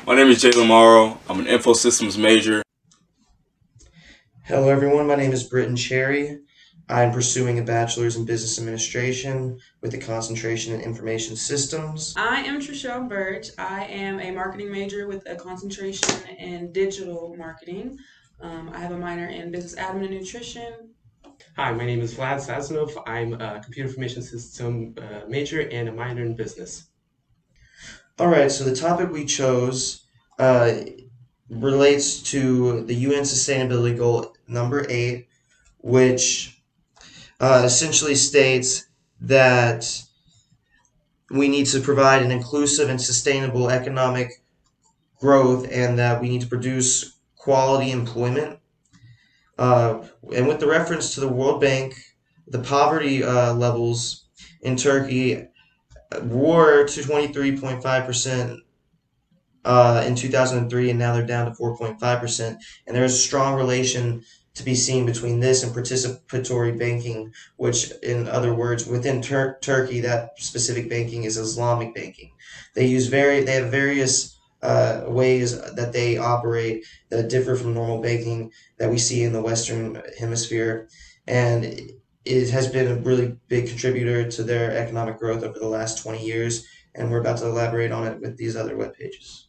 My name is Jalen Morrow. I'm an info systems major. Hello, everyone. My name is Britton Cherry. I'm pursuing a bachelor's in business administration with a concentration in information systems. I am Trishelle Burge. I am a marketing major with a concentration in digital marketing. I have a minor in business admin and nutrition. Hi, my name is Vlad Sazonov. I'm a computer information system major and a minor in business. All right, so the topic we chose uh, relates to the UN Sustainability Goal number 8, which essentially states that we need to provide an inclusive and sustainable economic growth and that we need to produce quality employment. And with the reference to the World Bank, the poverty levels in Turkey were to 23.5% in 2003, and now they're down to 4.5%. And there's a strong relation to be seen between this and participatory banking, which, in other words, within Turkey, that specific banking is Islamic banking. They have various ways that they operate that differ from normal banking that we see in the Western Hemisphere, and it has been a really big contributor to their economic growth over the last 20 years, and we're about to elaborate on it with these other web pages.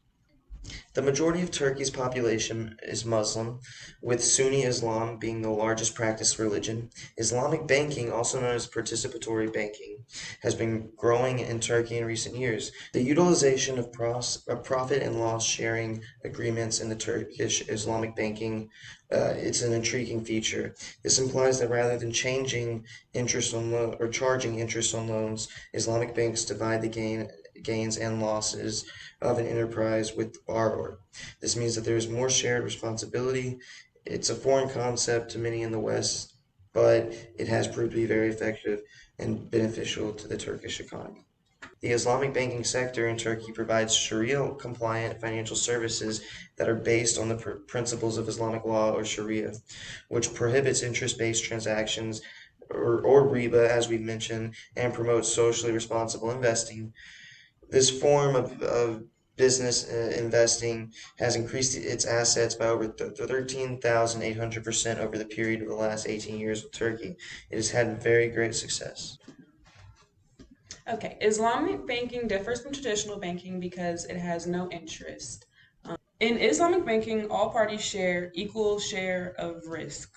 The majority of Turkey's population is Muslim, with Sunni Islam being the largest practiced religion. Islamic banking, also known as participatory banking, has been growing in Turkey in recent years. The utilization of profit and loss sharing agreements in the Turkish Islamic banking, it's an intriguing feature. This implies that rather than changing interest on or charging interest on loans, Islamic banks divide the gains and losses of an enterprise with the borrower. This means that there is more shared responsibility. It's a foreign concept to many in the West, but it has proved to be very effective and beneficial to the Turkish economy. The Islamic banking sector in Turkey provides Sharia-compliant financial services that are based on the principles of Islamic law or Sharia, which prohibits interest-based transactions or riba, as we mentioned, and promotes socially responsible investing. This form of business investing has increased its assets by over 13,800% over the period of the last 18 years with Turkey. It has had very great success. Okay, Islamic banking differs from traditional banking because it has no interest. In Islamic banking, all parties share equal share of risk.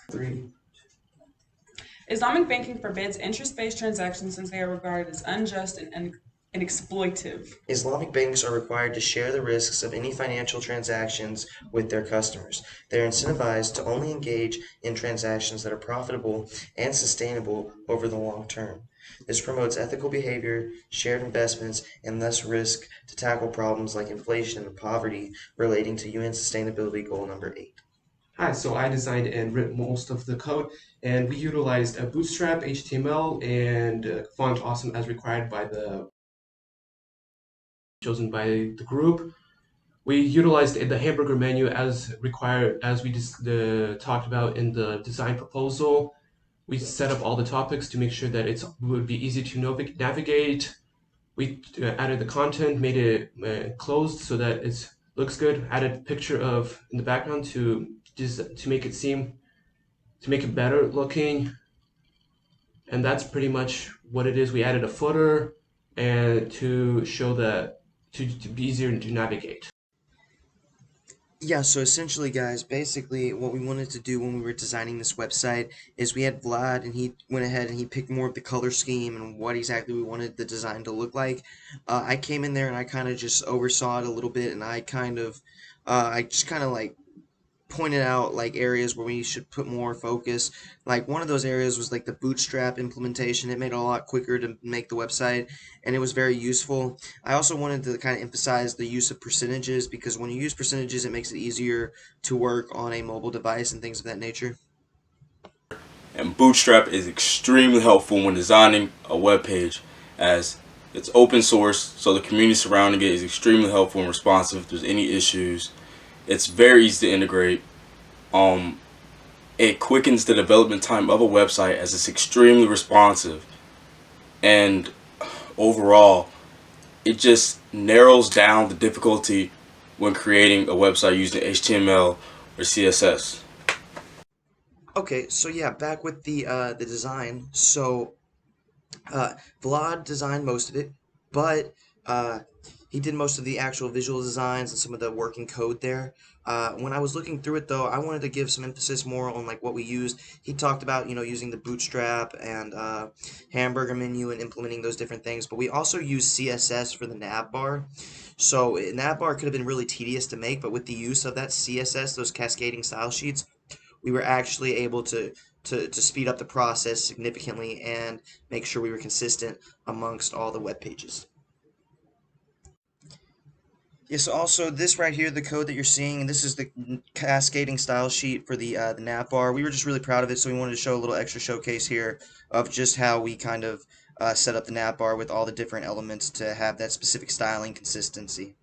Islamic banking forbids interest-based transactions since they are regarded as unjust and exploitive. Islamic banks are required to share the risks of any financial transactions with their customers. They are incentivized to only engage in transactions that are profitable and sustainable over the long term. This promotes ethical behavior, shared investments, and less risk to tackle problems like inflation and poverty relating to UN Sustainability Goal number 8. Hi, so I designed and wrote most of the code, and we utilized a Bootstrap, HTML, and font awesome as required by the chosen by the group. We utilized the hamburger menu as required, as we just talked about in the design proposal. We set up all the topics to make sure that it would be easy to navigate. We added the content, made it closed so that it looks good. Added picture of in the background to make it better looking. And that's pretty much what it is. We added a footer and to show that to be easier to navigate. Yeah, so essentially, guys, basically what we wanted to do when we were designing this website is we had Vlad, and he went ahead and he picked more of the color scheme and what exactly we wanted the design to look like. I came in there and I kind of just oversaw it a little bit, and I just kind of like pointed out like areas where we should put more focus. Like one of those areas was like the Bootstrap implementation. It made it a lot quicker to make the website, and it was very useful. I also wanted to kind of emphasize the use of percentages, because when you use percentages, it makes it easier to work on a mobile device and things of that nature. And Bootstrap is extremely helpful when designing a web page, as it's open source, so the community surrounding it is extremely helpful and responsive if there's any issues. It's very easy to integrate. It quickens the development time of a website as it's extremely responsive. And overall, it just narrows down the difficulty when creating a website using HTML or CSS. Okay, so yeah, back with the design. So Vlad designed most of it, but he did most of the actual visual designs and some of the working code there. When I was looking through it, though, I wanted to give some emphasis more on like what we used. He talked about using the Bootstrap and hamburger menu and implementing those different things, but we also use CSS for the nav bar. So nav bar could have been really tedious to make, but with the use of that CSS, those cascading style sheets, we were actually able to speed up the process significantly and make sure we were consistent amongst all the web pages. Yes, also this right here, the code that you're seeing, and this is the cascading style sheet for the nav bar. We were just really proud of it, so we wanted to show a little extra showcase here of just how we kind of set up the nav bar with all the different elements to have that specific styling consistency.